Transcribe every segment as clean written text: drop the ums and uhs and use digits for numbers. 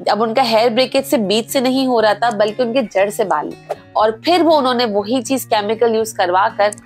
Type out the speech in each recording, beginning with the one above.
अब उनका hair breakage से बीच से नहीं हो रहा था बल्कि उनके जड़ से बाल, और फिर वो उन्होंने वही चीज केमिकल यूज करवा कर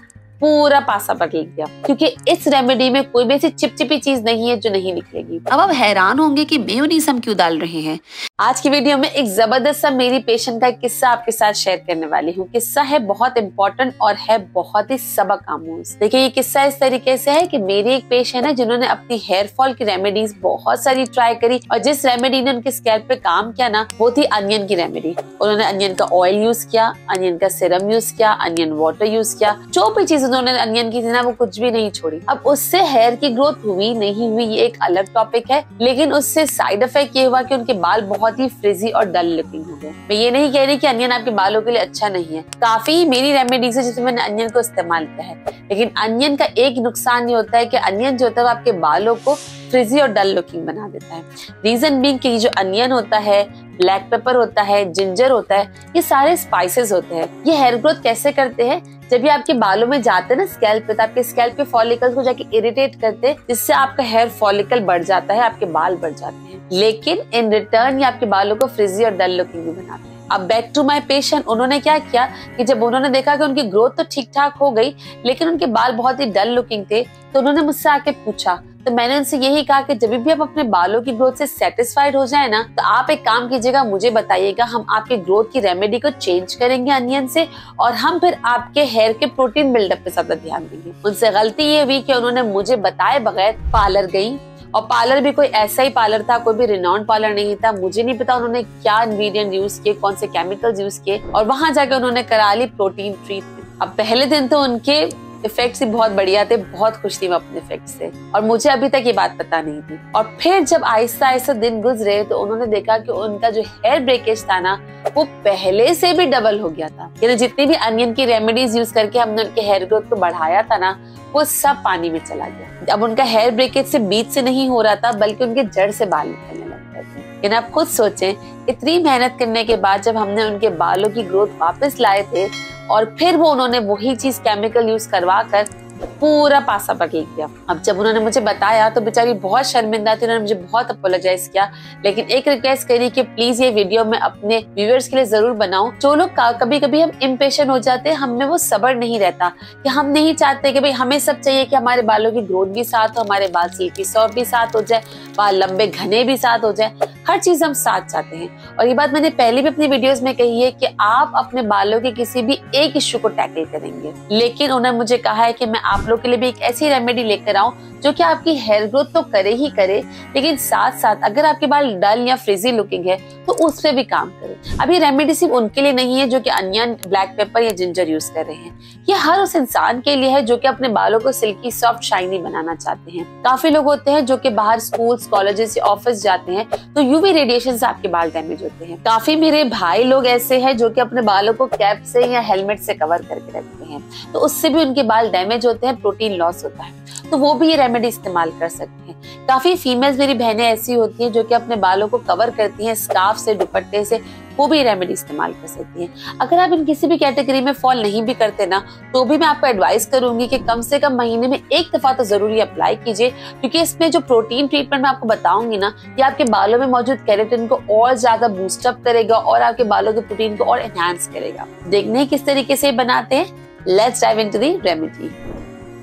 पूरा पासा बदल दिया, क्योंकि इस रेमेडी में कोई भी ऐसी चिपचिपी चीज नहीं है जो नहीं निकलेगी। अब आप हैरान होंगे कि मेयोनीज हम क्यों डाल रहे हैं। आज की वीडियो में एक जबरदस्त सा मेरी पेशेंट का किस्सा आपके साथ शेयर करने वाली हूँ। किस्सा है बहुत इंपॉर्टेंट और है बहुत ही सबक आमूज। देखिए ये किस्सा इस तरीके से है कि मेरी एक पेशेंट है जिन्होंने अपनी हेयर फॉल की रेमेडीज बहुत सारी ट्राई करी, और जिस रेमेडी ने उनके स्कैल्प पे काम किया ना वो थी अनियन की रेमेडी। उन्होंने अनियन का ऑयल यूज किया, अनियन का सिरम यूज किया, अनियन वाटर यूज किया, जो भी चीज उन्होंने अनियन की थी ना वो कुछ भी नहीं छोड़ी। अब उससे हेयर की ग्रोथ हुई नहीं हुई ये एक अलग टॉपिक है, लेकिन उससे साइड इफेक्ट ये हुआ कि उनके बाल बहुत ही फ्रिजी और डल लुकिंग हो गए। मैं ये नहीं कह रही कि अनियन आपके बालों के लिए अच्छा नहीं है, काफी मेरी रेमेडीज है जिसमें मैंने अनियन को इस्तेमाल किया है, लेकिन अनियन का एक नुकसान ये होता है कि अनियन जो होता है वो आपके बालों को फ्रिजी और डल लुकिंग बना देता है। रीजन बीइंग कि जो अनियन होता है, ब्लैक पेपर होता है, जिंजर होता है, ये सारे स्पाइसेस होते हैं। ये हेयर ग्रोथ कैसे करते हैं, जब ये आपके बालों में जाते हैं ना स्कैल्प पे, तो आपके स्कैल्प के फॉलिकल्स को जाके इरिटेट करते हैं, जिससे आपका हेयर फॉलिकल बढ़ जाता है, आपके बाल बढ़ जाते हैं, लेकिन इन रिटर्न ये आपके बालों को फ्रिजी और डल लुकिंग भी बनाते हैं। अब बैक टू माय पेशेंट, उन्होंने क्या किया कि जब उन्होंने देखा कि उनकी ग्रोथ तो ठीक ठाक हो गई लेकिन उनके बाल बहुत ही डल लुकिंग थे, तो उन्होंने मुझसे आके पूछा, तो मैंने उनसे यही कहा कि जब भी आप अपने बालों की ग्रोथ से सेटिस्फाइड हो जाए ना, तो आप एक काम कीजिएगा, मुझे बताइएगा, हम आपके ग्रोथ की रेमेडी को चेंज करेंगे अनियन से, और हम फिर आपके हेयर के प्रोटीन बिल्डअप पे ज्यादा ध्यान देंगे। उनसे गलती ये हुई कि उन्होंने मुझे बताए बगैर पार्लर गई, और पार्लर भी कोई ऐसा ही पार्लर था, कोई भी रिनाउंड पार्लर नहीं था। मुझे नहीं पता उन्होंने क्या इंग्रेडिएंट यूज किए, कौन से केमिकल्स यूज किए, और वहां जाके उन्होंने करा ली प्रोटीन ट्रीटमेंट। अब पहले दिन तो उनके इफेक्ट्स ही बहुत बढ़िया थे, बहुत खुश थी मैं अपने इफेक्ट से, और मुझे अभी तक ये बात पता नहीं थी। और फिर जब आहिस्ता आहिस्ता दिन गुजरे तो उन्होंने देखा कि उनका जो हेयर ब्रेकेज था ना वो पहले से भी डबल हो गया था। यानी जितनी भी अनियन की रेमेडीज यूज करके हमने उनके हेयर ग्रोथ को बढ़ाया था ना वो सब पानी में चला गया। अब उनका हेयर ब्रेकेज से बीच से नहीं हो रहा था बल्कि उनके जड़ से बाल निकलने लग गए थे। लेकिन आप खुद सोचें, इतनी मेहनत करने के बाद जब हमने उनके बालों की ग्रोथ वापस लाए थे और फिर वो उन्होंने वही चीज केमिकल यूज करवा कर पूरा पासा बदल दिया। अब जब उन्होंने मुझे बताया तो बेचारी बहुत शर्मिंदा थी, उन्होंने मुझे बहुत अपोलोजाइज किया, लेकिन एक रिक्वेस्ट करी कि प्लीज ये वीडियो मैं अपने व्यूअर्स के लिए जरूर बनाऊं। जो लोग कभी कभी हम इम्पेशेंट हो जाते हैं, हम में वो सब्र नहीं रहता कि हम नहीं चाहते कि भाई हमें सब चाहिए कि हमारे बालों की ग्रोथ भी साथ हो, हमारे बाल सिल्की सॉफ्ट भी साथ हो जाए, बाल लंबे घने भी साथ हो जाए, हर चीज हम साथ चाहते हैं। और ये बात मैंने पहले भी अपनी वीडियोस में कही है कि आप अपने बालों के किसी भी एक इश्यू को टैकल करेंगे, लेकिन उन्होंने मुझे कहा है कि मैं आप लोग के लिए भी एक ऐसी रेमेडी लेकर आऊं जो कि आपकी हेयर ग्रोथ तो करे ही करे, लेकिन साथ साथ अगर आपके बाल डल या फ्रिजी लुकिंग है तो उस पे भी काम करे। अब ये रेमेडी सिर्फ उनके लिए नहीं है जो कि अनियन, ब्लैक पेपर या जिंजर यूज कर रहे हैं, ये हर उस इंसान के लिए है जो कि अपने बालों को सिल्की सॉफ्ट शाइनी बनाना चाहते हैं। काफी लोग होते हैं जो कि बाहर स्कूल्स, कॉलेजेस या ऑफिस जाते हैं तो यूवी रेडिएशन से आपके बाल डैमेज होते हैं। काफी मेरे भाई लोग ऐसे हैं जो कि अपने बालों को कैप से या हेलमेट से कवर करके रखते हैं, तो उससे भी उनके बाल डैमेज होते हैं, प्रोटीन लॉस होता है, तो वो भी ये रेमेडी इस्तेमाल कर सकते हैं। काफी फीमेल्स मेरी बहनें ऐसी होती हैं जो कि अपने बालों को कवर करती हैं स्कार्फ से, दुपट्टे से, वो भी रेमेडी इस्तेमाल कर सकती हैं। अगर आप इन किसी भी कैटेगरी में फॉल नहीं भी करते ना, तो भी मैं आपको एडवाइस करूंगी कि कम से कम महीने में एक दफा तो जरूरी अप्लाई कीजिए, क्योंकि इसमें जो प्रोटीन ट्रीटमेंट मैं आपको बताऊंगी ना, ये आपके बालों में मौजूद केराटिन को और ज्यादा बूस्टअप करेगा और आपके बालों के प्रोटीन को और एनहांस करेगा। देखने हैं किस तरीके से बनाते हैं। Let's dive into the remedy.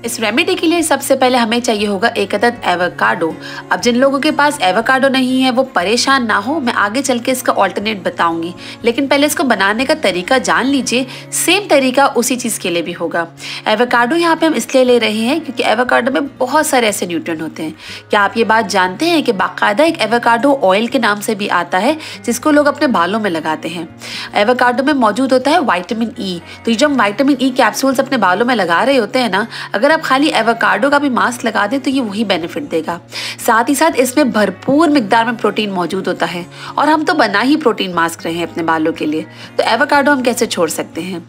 इस रेमेडी के लिए सबसे पहले हमें चाहिए होगा एक अदद एवोकाडो। अब जिन लोगों के पास एवोकाडो नहीं है वो परेशान ना हो, मैं आगे चल के इसका ऑल्टरनेट बताऊंगी, लेकिन पहले इसको बनाने का तरीका जान लीजिए। सेम तरीका उसी चीज़ के लिए भी होगा। एवोकाडो यहाँ पे हम इसलिए ले रहे हैं क्योंकि एवोकाडो में बहुत सारे ऐसे न्यूट्रिएंट होते हैं। क्या आप ये बात जानते हैं कि बाकायदा एक एवोकाडो ऑयल के नाम से भी आता है जिसको लोग अपने बालों में लगाते हैं। एवोकाडो में मौजूद होता है विटामिन ई, तो जब विटामिन ई कैप्सूल्स अपने बालों में लगा रहे होते हैं ना, अगर आप खाली एवोकाडो का भी मास्क लगा दें तो ये वही बेनिफिट देगा। साथ ही साथ इसमें भरपूर मिकदार में प्रोटीन मौजूद होता है, और हम तो बना ही प्रोटीन मास्क रहे हैं अपने बालों के लिए, तो एवोकाडो हम कैसे छोड़ सकते हैं।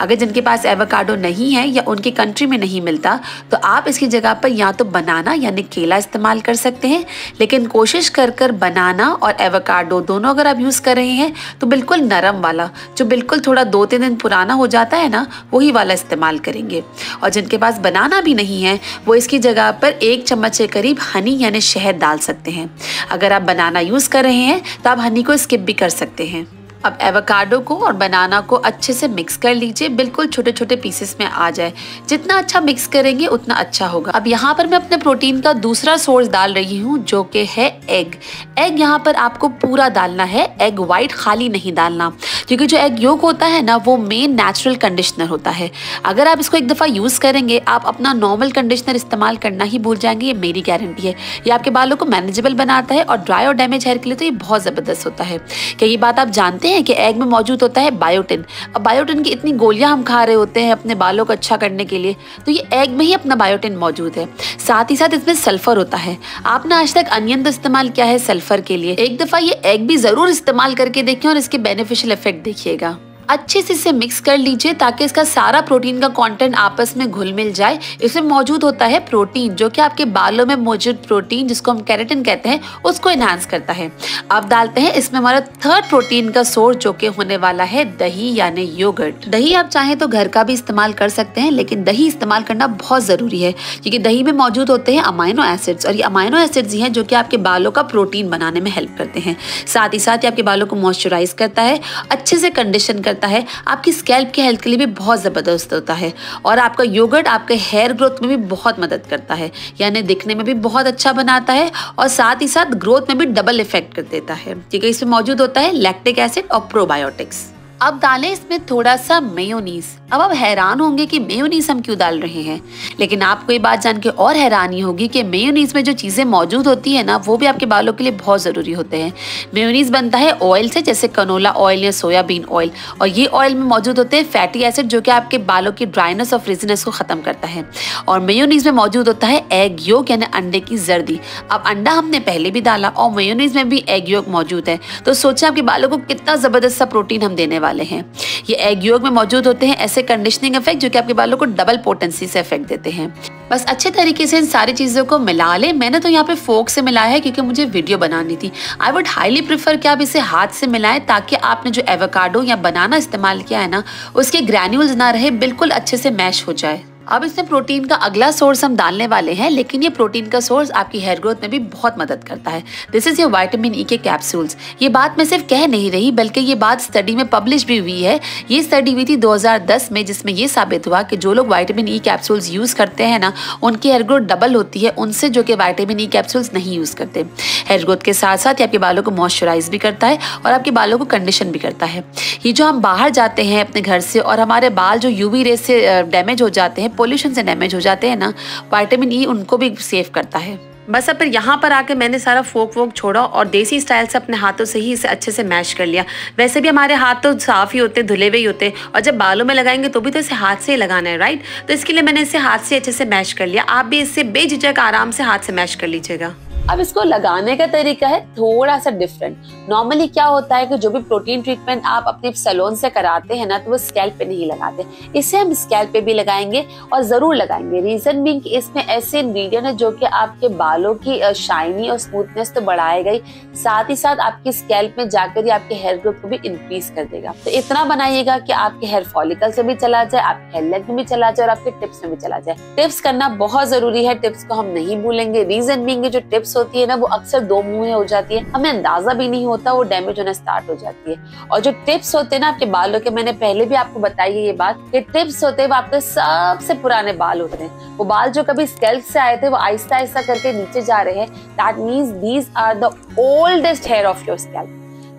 अगर जिनके पास एवोकाडो नहीं है या उनकी कंट्री में नहीं मिलता, तो आप इसकी जगह पर या तो बनाना यानी केला इस्तेमाल कर सकते हैं, लेकिन कोशिश कर कर बनाना और एवोकाडो दोनों अगर आप यूज़ कर रहे हैं तो बिल्कुल नरम वाला, जो बिल्कुल थोड़ा 2-3 दिन पुराना हो जाता है ना, वही वाला इस्तेमाल करेंगे। और जिनके पास बनाना बनाना भी नहीं है वो इसकी जगह पर 1 चम्मच के करीब हनी यानी शहद डाल सकते हैं। अगर आप बनाना यूज कर रहे हैं तो आप हनी को स्किप भी कर सकते हैं। अब एवोकाडो को और बनाना को अच्छे से मिक्स कर लीजिए, बिल्कुल छोटे छोटे पीसेस में आ जाए। जितना अच्छा मिक्स करेंगे उतना अच्छा होगा। अब यहाँ पर मैं अपने प्रोटीन का दूसरा सोर्स डाल रही हूँ जो कि है एग। एग यहाँ पर आपको पूरा डालना है, एग वाइट खाली नहीं डालना, क्योंकि जो एग योक होता है ना वो मेन नेचुरल कंडीशनर होता है। अगर आप इसको एक दफ़ा यूज़ करेंगे आप अपना नॉर्मल कंडीशनर इस्तेमाल करना ही भूल जाएंगे, ये मेरी गारंटी है। ये आपके बालों को मैनेजेबल बनाता है और ड्राई और डैमेज हेयर के लिए तो ये बहुत ज़बरदस्त होता है। क्या ये बात आप जानते हैं कि एग में मौजूद होता है बायोटिन। अब बायोटिन की इतनी गोलियां हम खा रहे होते हैं अपने बालों को अच्छा करने के लिए, तो ये एग में ही अपना बायोटिन मौजूद है। साथ ही साथ इसमें सल्फर होता है। आपने आज तक अनियन तो इस्तेमाल किया है सल्फर के लिए, एक दफा ये एग भी जरूर इस्तेमाल करके देखें और इसके बेनिफिशियल इफेक्ट देखिएगा। अच्छे से इसे मिक्स कर लीजिए ताकि इसका सारा प्रोटीन का कंटेंट आपस में घुल मिल जाए। इसमें मौजूद होता है प्रोटीन जो कि आपके बालों में मौजूद प्रोटीन जिसको हम केराटिन कहते हैं उसको एनहांस करता है। अब डालते हैं इसमें हमारा थर्ड प्रोटीन का सोर्स जो कि होने वाला है दही यानी योगर्ट। दही आप चाहें तो घर का भी इस्तेमाल कर सकते हैं, लेकिन दही इस्तेमाल करना बहुत जरूरी है क्योंकि दही में मौजूद होते हैं अमाइनो एसिड्स, और ये अमाइनो एसिड्स ही हैं जो कि आपके बालों का प्रोटीन बनाने में हेल्प करते हैं। साथ ही साथ ये आपके बालों को मॉइस्चराइज करता है, अच्छे से कंडीशन करता है, आपकी स्कैल्प की हेल्थ के लिए भी बहुत ज़बरदस्त होता है। और आपका योगर्ट आपके हेयर ग्रोथ में भी बहुत मदद करता है, यानी दिखने में भी बहुत अच्छा बनाता है और साथ ही साथ ग्रोथ में भी डबल इफेक्ट कर देता है क्योंकि इसमें मौजूद होता है लैक्टिक एसिड और प्रोबायोटिक्स। अब डालें इसमें थोड़ा सा मेयोनीज। अब आप हैरान होंगे कि मेयोनीज हम क्यों डाल रहे हैं, लेकिन आपको ये बात जान के और हैरानी होगी कि मेयोनीज में जो चीज़ें मौजूद होती है ना वो भी आपके बालों के लिए बहुत ज़रूरी होते हैं। मेयोनीज बनता है ऑयल से, जैसे कनोला ऑयल या सोयाबीन ऑयल, और ये ऑयल में मौजूद होते हैं फैटी एसिड जो कि आपके बालों की ड्राइनेस और फ्रिजीनेस को ख़त्म करता है। और मेयोनीज में मौजूद होता है एग योक यानी अंडे की जर्दी। अब अंडा हमने पहले भी डाला और मेयोनीज में भी एग योक मौजूद है, तो सोचें आपके बालों को कितना ज़बरदस्त सा प्रोटीन हम देने वाले हैं। ये एग योक में मौजूद होते हैं ऐसे कंडीशनिंग इफेक्ट जो कि आपके बालों को डबल पोटेंसी से इफेक्ट देते हैं। बस अच्छे तरीके से इन सारी चीज़ों को मिला लें। मैंने तो यहाँ पे फोक से मिलाया है क्योंकि मुझे वीडियो बनानी थी। आई वुड हाईली प्रेफर कि आप इसे हाथ से मिलाएं ताकि आपने जो एवोकाडो या बनाना इस्तेमाल किया है ना उसके ग्रैन्यूल्स ना रहे, बिल्कुल अच्छे से मैश हो जाए। अब इसमें प्रोटीन का अगला सोर्स हम डालने वाले हैं, लेकिन ये प्रोटीन का सोर्स आपकी हेयर ग्रोथ में भी बहुत मदद करता है। This is your vitamin E के कैप्सूल्स। ये बात मैं सिर्फ कह नहीं रही बल्कि ये बात स्टडी में पब्लिश भी हुई है। ये स्टडी हुई थी 2010 में, जिसमें ये साबित हुआ कि जो लोग विटामिन ई कैप्सूल्स यूज करते हैं ना उनकी हेयर ग्रोथ डबल होती है उनसे जो कि विटामिन ई कैप्सूल्स नहीं यूज करते। हेयर ग्रोथ के साथ साथ ये आपके बालों को मॉइस्चराइज भी करता है और आपके बालों को कंडीशन भी करता है। ये जो हम बाहर जाते हैं अपने घर से और हमारे बाल जो यूवी रेस से डैमेज हो जाते हैं, पोल्यूशन से डैमेज हो जाते हैं ना, विटामिन ई उनको भी सेव करता है। बस अब फिर यहाँ पर आके मैंने सारा फोक वोक छोड़ा और देसी स्टाइल से अपने हाथों से ही इसे अच्छे से मैश कर लिया। वैसे भी हमारे हाथ तो साफ ही होते, धुले हुए ही होते, और जब बालों में लगाएंगे तो भी तो इसे हाथ से ही लगाना है, राइट। तो इसके लिए मैंने इसे हाथ से अच्छे से मैश कर लिया। आप भी इससे बेझिझक आराम से हाथ से मैश कर लीजिएगा। अब इसको लगाने का तरीका है थोड़ा सा डिफरेंट। नॉर्मली क्या होता है कि जो भी प्रोटीन ट्रीटमेंट आप अपने सैलून से कराते हैं ना तो वो स्कैल्प पे नहीं लगाते, इसे हम स्कैल्प पे भी लगाएंगे और जरूर लगाएंगे। रीजन बीइंग कि इसमें ऐसे इंग्रेडिएंट है जो कि आपके बालों की शाइनी और स्मूथनेस तो बढ़ाएगा ही, साथ ही साथ आपकी स्कैल्प में जाकर ही आपके हेयर ग्रोथ को भी इंक्रीज कर देगा। तो इतना बनाइएगा कि आपके हेयर फॉलिकल से भी चला जाए, आपके हेयर लेंथ में भी चला जाए और आपके टिप्स में भी चला जाए। टिप्स करना बहुत जरूरी है, टिप्स को हम नहीं भूलेंगे। रीजन बीइंग जो टिप्स होती है ना वो अक्सर दो मुंह हो जाती है, हमें अंदाजा भी नहीं होता, वो डैमेज होना स्टार्ट हो जाती है। और जो टिप्स होते हैं ना आपके बालों के, मैंने पहले भी आपको बताई है ये बात कि टिप्स होते हैं वो आपके सबसे पुराने बाल होते हैं। वो बाल जो कभी स्कैल्प से आए थे वो आहिस्ता आहिस्ता करके नीचे जा रहे हैं। That means these are the oldest hair of your scalp.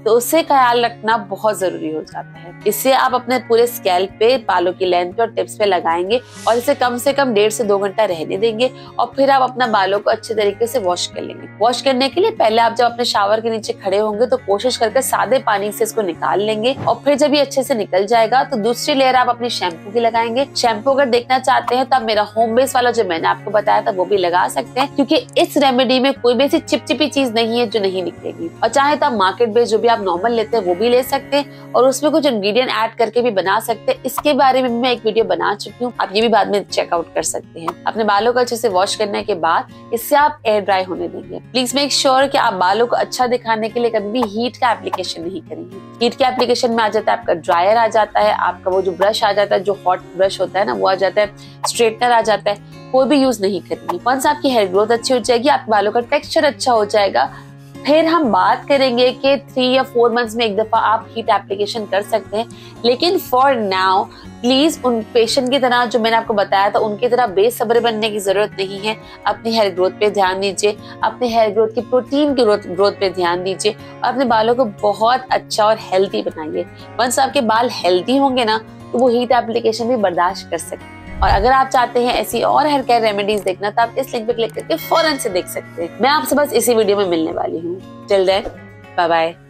तो उससे ख्याल रखना बहुत जरूरी हो जाता है। इससे आप अपने पूरे स्कैल्प पे, बालों की लेंथ पे और टिप्स पे लगाएंगे और इसे कम से कम 1.5 से 2 घंटा रहने देंगे और फिर आप अपना बालों को अच्छे तरीके से वॉश कर लेंगे। वॉश करने के लिए पहले आप जब अपने शावर के नीचे खड़े होंगे तो कोशिश करके सादे पानी से इसको निकाल लेंगे और फिर जब ये अच्छे से निकल जाएगा तो दूसरी लेयर आप अपनी शैम्पू की लगाएंगे। शैम्पू अगर देखना चाहते हैं तो आप मेरा होम बेस वाला जो मैंने आपको बताया था वो भी लगा सकते हैं, क्योंकि इस रेमेडी में कोई भी ऐसी चिपचिपी चीज नहीं है जो नहीं निकलेगी। और चाहे तो आप मार्केट बेस जो भी आप नॉर्मल लेते हैं वो भी ले सकते हैं, और उसमें कुछ इंग्रेडिएंट ऐड करके भी बना सकते हैं। इसके बारे में मैं एक वीडियो बना चुकी हूँ, आप ये भी बाद में चेकआउट कर सकते हैं। अपने बालों को अच्छे से वॉश करने के बाद इससे आप एयर ड्राई होने देंगे। प्लीज मेक श्योर कि आप बालों को अच्छा दिखाने के लिए कभी भी हीट का एप्लीकेशन नहीं करेंगे। हीट के एप्लीकेशन में आ जाता है आपका ड्रायर आ जाता है, आपका वो जो ब्रश आ जाता है, जो हॉट ब्रश होता है ना वो आ जाता है, स्ट्रेटनर आ जाता है, कोई भी यूज नहीं करेंगे। वंस आपकी हेयर ग्रोथ अच्छी हो जाएगी, आपके बालों का टेक्सचर अच्छा हो जाएगा, फिर हम बात करेंगे कि 3 या 4 मंथ्स में एक दफा आप हीट एप्लीकेशन कर सकते हैं। लेकिन फॉर नाउ प्लीज उन पेशेंट की तरह जो मैंने आपको बताया था उनकी तरह बेसब्र बनने की जरूरत नहीं है। अपनी हेयर ग्रोथ पे ध्यान दीजिए, अपने हेयर ग्रोथ की प्रोटीन की ग्रोथ पे ध्यान दीजिए, और अपने बालों को बहुत अच्छा और हेल्दी बनाइए। वंस आपके बाल हेल्दी होंगे ना तो वो हीट एप्लीकेशन भी बर्दाश्त कर सकते हैं। और अगर आप चाहते हैं ऐसी और हेयर केयर रेमेडीज देखना तो आप इस लिंक पे क्लिक करके फौरन से देख सकते हैं। मैं आपसे बस इसी वीडियो में मिलने वाली हूँ। Till then bye bye.